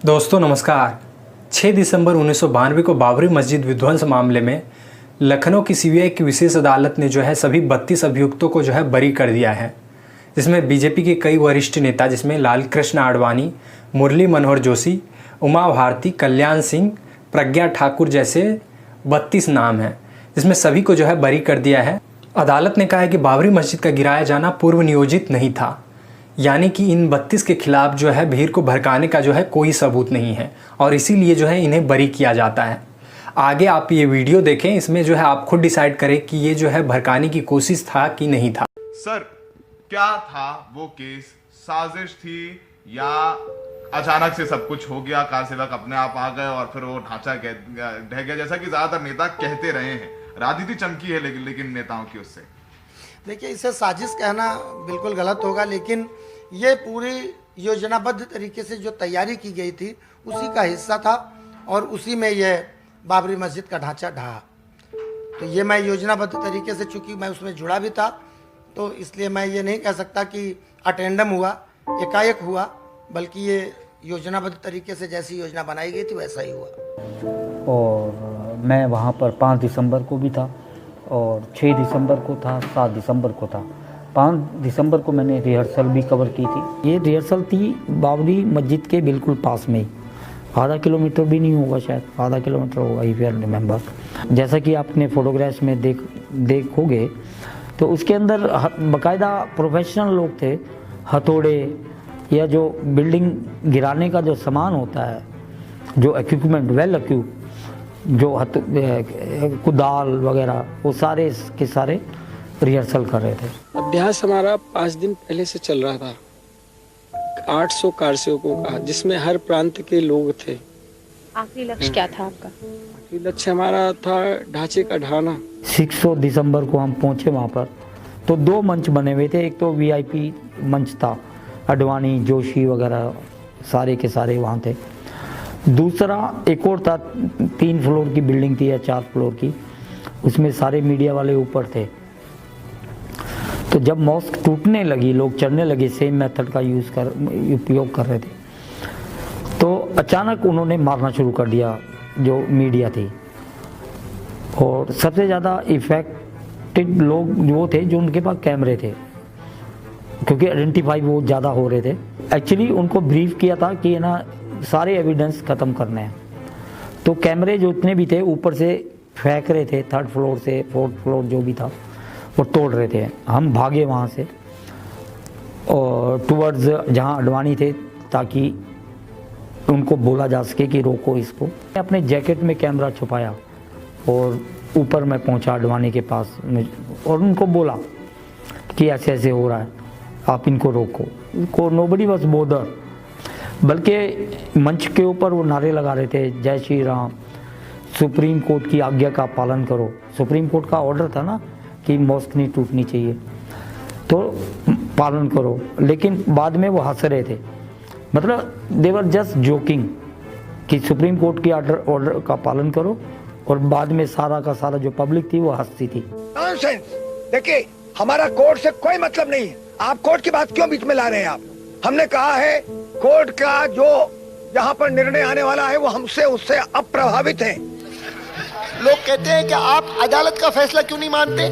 दोस्तों नमस्कार। 6 दिसंबर 1992 को बाबरी मस्जिद विध्वंस मामले में लखनऊ की सीबीआई की विशेष अदालत ने सभी 32 अभियुक्तों को बरी कर दिया है। जिसमें बीजेपी के कई वरिष्ठ नेता जिसमें लालकृष्ण आडवाणी, मुरली मनोहर जोशी, उमा भारती, कल्याण सिंह, प्रज्ञा ठाकुर जैसे 32 नाम हैं, जिसमें सभी को बरी कर दिया है। अदालत ने कहा है कि बाबरी मस्जिद का गिराया जाना पूर्व नियोजित नहीं था, यानी कि इन 32 के खिलाफ भीड़ को भड़काने का कोई सबूत नहीं है और इसीलिए इन्हें बरी किया जाता है। आगे आप ये वीडियो देखें, इसमें आप खुद डिसाइड करें कि ये भड़काने की कोशिश था कि नहीं था। सर, क्या था वो केस? साजिश थी या अचानक से सब कुछ हो गया, कार सेवक अपने आप आ गए और फिर वो ढांचा ढह गया, जैसा कि ज्यादातर नेता कहते रहे हैं? राजनीति चमकी है लेकिन नेताओं की उससे। देखिए, इसे साजिश कहना बिल्कुल गलत होगा, लेकिन ये पूरी योजनाबद्ध तरीके से जो तैयारी की गई थी उसी का हिस्सा था और उसी में यह बाबरी मस्जिद का ढांचा ढहा। तो ये मैं योजनाबद्ध तरीके से, चूंकि मैं उसमें जुड़ा भी था, तो इसलिए मैं ये नहीं कह सकता कि अटेंडम हुआ, एकाएक हुआ, बल्कि ये योजनाबद्ध तरीके से जैसी योजना बनाई गई थी वैसा ही हुआ। और मैं वहाँ पर 5 दिसंबर को भी था और 6 दिसंबर को था, 7 दिसंबर को था। 5 दिसंबर को मैंने रिहर्सल भी कवर की थी। ये रिहर्सल थी बाबरी मस्जिद के बिल्कुल पास में ही, आधा किलोमीटर भी नहीं होगा, शायद आधा किलोमीटर होगा, इफ यू रिमेंबर। जैसा कि आपने फोटोग्राफ्स में देखोगे तो उसके अंदर बाकायदा प्रोफेशनल लोग थे। हथौड़े या जो बिल्डिंग गिराने का जो सामान होता है, जो इक्विपमेंट वेल इक्विप, जो कुदाल वगैरह, वो सारे के सारे रिहर्सल कर रहे थे। अभ्यास हमारा 5 दिन पहले से चल रहा था। 800 कारसेवकों का, जिसमें हर प्रांत के लोग थे। आखिरी लक्ष्य क्या था आपका? आखिरी लक्ष्य हमारा था ढांचे का ढाना। 6 दिसंबर को हम पहुंचे वहाँ पर, तो 2 मंच बने हुए थे। एक तो वीआईपी मंच था, आडवाणी, जोशी वगैरह सारे के सारे वहाँ थे। दूसरा एक और था, 3 फ्लोर की बिल्डिंग थी या 4 फ्लोर की, उसमें सारे मीडिया वाले ऊपर थे। तो जब मॉस्क टूटने लगी, लोग चढ़ने लगे, सेम मेथड का उपयोग कर रहे थे, तो अचानक उन्होंने मारना शुरू कर दिया जो मीडिया थी। और सबसे ज़्यादा इफेक्टेड लोग वो थे जो उनके पास कैमरे थे, क्योंकि आइडेंटिफाई वो ज़्यादा हो रहे थे। एक्चुअली उनको ब्रीफ किया था कि सारे एविडेंस ख़त्म करने हैं, तो कैमरे जो इतने भी थे ऊपर से फेंक रहे थे, 3rd फ्लोर से 4th फ्लोर जो भी था वो तोड़ रहे थे। हम भागे वहाँ से और टुवर्ड्स जहाँ आडवाणी थे, ताकि उनको बोला जा सके कि रोको इसको। अपने जैकेट में कैमरा छुपाया और ऊपर मैं पहुँचा आडवाणी के पास और उनको बोला कि ऐसे ऐसे हो रहा है, आप इनको रोको। नोबडी वाज बोदर, बल्कि मंच के ऊपर वो नारे लगा रहे थे, जय श्री राम, सुप्रीम कोर्ट की आज्ञा का पालन करो। सुप्रीम कोर्ट का ऑर्डर था ना कि मॉस्क नहीं टूटनी चाहिए, तो पालन करो। लेकिन बाद में वो हंस रहे थे, मतलब दे वर जस्ट जोकिंग कि सुप्रीम कोर्ट की ऑर्डर का पालन करो, और बाद में सारा का सारा जो पब्लिक थी वो हंसती थी। नॉनसेंस। देखिए, हमारा कोर्ट से कोई मतलब नहीं है। आप कोर्ट की बात क्यों बीच में ला रहे हैं? आप, हमने कहा है कोर्ट का जो यहाँ पर निर्णय आने वाला है वो हमसे उससे अप्रभावित है। लोग कहते हैं कि आप अदालत का फैसला क्यों नहीं मानते?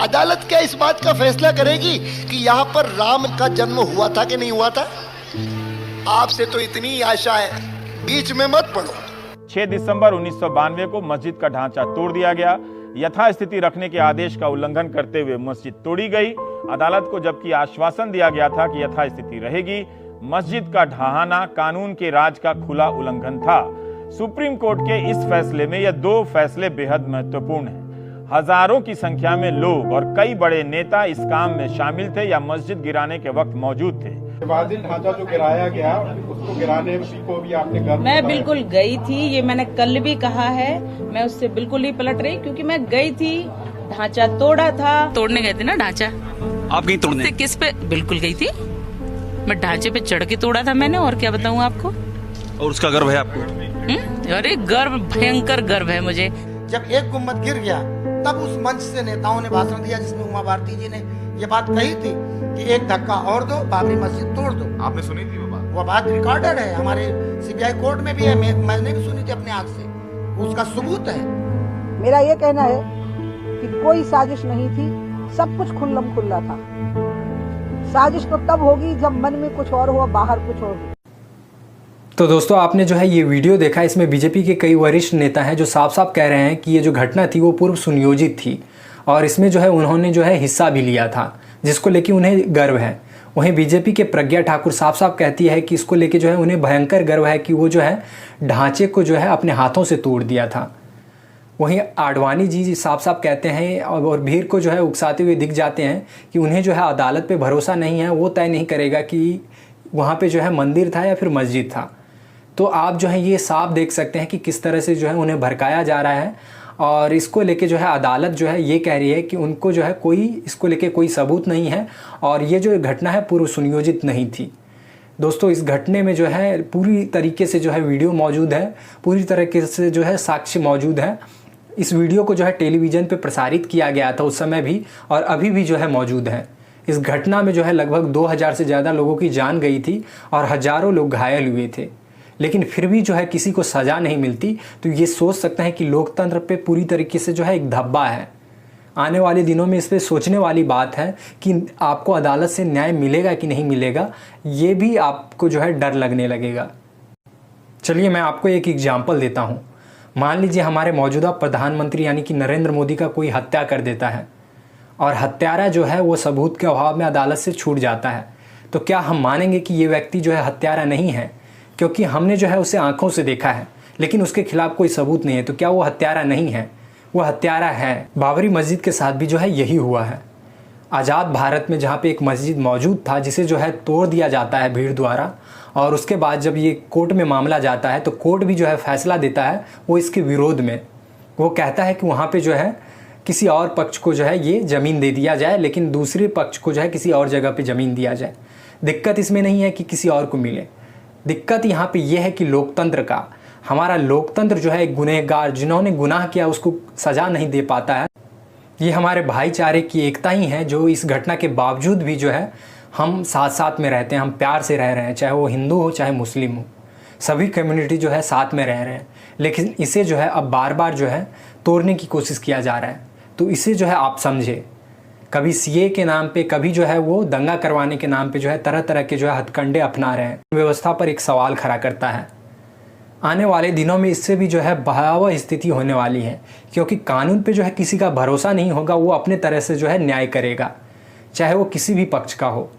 अदालत क्या इस बात का फैसला करेगी कि यहाँ पर राम का जन्म हुआ था कि नहीं हुआ था? आपसे तो इतनी आशा है, बीच में मत पड़ो। 6 दिसंबर 1992 को मस्जिद का ढांचा तोड़ दिया गया। यथास्थिति रखने के आदेश का उल्लंघन करते हुए मस्जिद तोड़ी गई। अदालत को जबकि आश्वासन दिया गया था कि यथास्थिति रहेगी, मस्जिद का ढहाना कानून के राज का खुला उल्लंघन था। सुप्रीम कोर्ट के इस फैसले में यह 2 फैसले बेहद महत्वपूर्ण हैं। हजारों की संख्या में लोग और कई बड़े नेता इस काम में शामिल थे या मस्जिद गिराने के वक्त मौजूद थे। ढांचा जो गिराया गया, उसको गिराने को भी आपने मैं बिल्कुल गई थी, ये मैंने कल भी कहा है, मैं उससे बिल्कुल नहीं पलट रही, क्योंकि मैं गई थी, ढांचा तोड़ा था। तोड़ने गए थे ना ढांचा? आप कहीं तोड़ने? किस पे? बिल्कुल गई थी मैं, ढांचे पे चढ़ के तोड़ा था मैंने, और क्या बताऊँ आपको। और उसका गर्व है आपको? अरे गर्व, भयंकर गर्व है मुझे। जब एक गुम्बद गिर गया तब उस मंच से नेताओं ने भाषण दिया, जिसमें उमा भारती जी ने ये बात कही थी कि एक धक्का और दो, बाबरी मस्जिद तोड़ दो। आपने सुनी थी वो बात? वो बात रिकॉर्डेड है, हमारे सीबीआई कोर्ट में भी है, मैंने भी सुनी थी अपने आंख से, उसका सबूत है। मेरा ये कहना है कि कोई साजिश नहीं थी, सब कुछ खुल्लम खुल्ला था। साजिश तो तब होगी जब मन में कुछ और हो, बाहर कुछ और हो। तो दोस्तों, आपने जो है ये वीडियो देखा, इसमें बीजेपी के कई वरिष्ठ नेता हैं जो साफ साफ कह रहे हैं कि ये जो घटना थी वो पूर्व सुनियोजित थी और इसमें जो है उन्होंने जो है हिस्सा भी लिया था, जिसको लेके उन्हें गर्व है। वहीं बीजेपी के प्रज्ञा ठाकुर साफ साफ कहती है कि इसको लेके जो है उन्हें भयंकर गर्व है कि वो जो है ढांचे को जो है अपने हाथों से तोड़ दिया था। वहीं आडवाणी जी साफ साफ कहते हैं और भीड़ को जो है उकसाते हुए दिख जाते हैं कि उन्हें जो है अदालत पे भरोसा नहीं है, वो तय नहीं करेगा कि वहाँ पे जो है मंदिर था या फिर मस्जिद था। तो आप जो है ये साफ देख सकते हैं कि किस तरह से जो है उन्हें भड़काया जा रहा है और इसको लेके जो है अदालत जो है ये कह रही है कि उनको जो है कोई इसको लेके कोई सबूत नहीं है और ये जो घटना है पूर्व सुनियोजित नहीं थी। दोस्तों, इस घटने में जो है पूरी तरीके से जो है वीडियो मौजूद है, पूरी तरीके से जो है साक्ष्य मौजूद है। इस वीडियो को जो है टेलीविज़न पे प्रसारित किया गया था उस समय भी और अभी भी जो है मौजूद है। इस घटना में जो है लगभग 2000 से ज़्यादा लोगों की जान गई थी और हज़ारों लोग घायल हुए थे, लेकिन फिर भी जो है किसी को सज़ा नहीं मिलती। तो ये सोच सकते हैं कि लोकतंत्र पे पूरी तरीके से जो है एक धब्बा है। आने वाले दिनों में इस पर सोचने वाली बात है कि आपको अदालत से न्याय मिलेगा कि नहीं मिलेगा, ये भी आपको जो है डर लगने लगेगा। चलिए मैं आपको एक एग्जाम्पल देता हूँ। मान लीजिए हमारे मौजूदा प्रधानमंत्री यानी कि नरेंद्र मोदी का कोई हत्या कर देता है और हत्यारा जो है वो सबूत के अभाव में अदालत से छूट जाता है, तो क्या हम मानेंगे कि ये व्यक्ति जो है हत्यारा नहीं है? क्योंकि हमने जो है उसे आंखों से देखा है लेकिन उसके खिलाफ कोई सबूत नहीं है, तो क्या वो हत्यारा नहीं है? वो हत्यारा है। बाबरी मस्जिद के साथ भी जो है यही हुआ है। आज़ाद भारत में जहाँ पे एक मस्जिद मौजूद था जिसे जो है तोड़ दिया जाता है भीड़ द्वारा और उसके बाद जब ये कोर्ट में मामला जाता है तो कोर्ट भी जो है फैसला देता है वो इसके विरोध में। वो कहता है कि वहाँ पे जो है किसी और पक्ष को जो है ये ज़मीन दे दिया जाए, लेकिन दूसरे पक्ष को जो है किसी और जगह पे ज़मीन दिया जाए। दिक्कत इसमें नहीं है कि किसी और को मिले, दिक्कत यहाँ पे ये है कि लोकतंत्र का, हमारा लोकतंत्र जो है एक गुनहगार जिन्होंने गुनाह किया उसको सज़ा नहीं दे पाता है। ये हमारे भाईचारे की एकता ही है जो इस घटना के बावजूद भी जो है हम साथ साथ में रहते हैं, हम प्यार से रह रहे हैं, चाहे वो हिंदू हो चाहे मुस्लिम हो, सभी कम्युनिटी जो है साथ में रह रहे हैं। लेकिन इसे जो है अब बार बार जो है तोड़ने की कोशिश किया जा रहा है। तो इसे जो है आप समझे, कभी सीए के नाम पे, कभी जो है वो दंगा करवाने के नाम पे जो है तरह तरह के जो है हथकंडे अपना रहे हैं। व्यवस्था पर एक सवाल खड़ा करता है। आने वाले दिनों में इससे भी जो है भयावह स्थिति होने वाली है, क्योंकि कानून पे जो है किसी का भरोसा नहीं होगा, वो अपने तरह से जो है न्याय करेगा, चाहे वो किसी भी पक्ष का हो।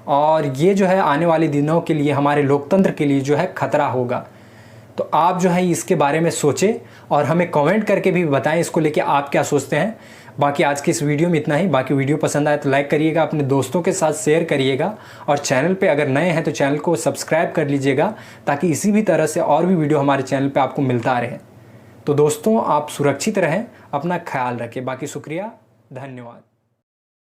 और ये जो है आने वाले दिनों के लिए, हमारे लोकतंत्र के लिए जो है खतरा होगा। तो आप जो है इसके बारे में सोचें और हमें कमेंट करके भी बताएं इसको लेके आप क्या सोचते हैं। बाकी आज की इस वीडियो में इतना ही। बाकी वीडियो पसंद आए तो लाइक करिएगा, अपने दोस्तों के साथ शेयर करिएगा और चैनल पे अगर नए हैं तो चैनल को सब्सक्राइब कर लीजिएगा ताकि इसी भी तरह से और भी वीडियो हमारे चैनल पे आपको मिलता रहे। तो दोस्तों, आप सुरक्षित रहें, अपना ख्याल रखें। बाकी शुक्रिया, धन्यवाद।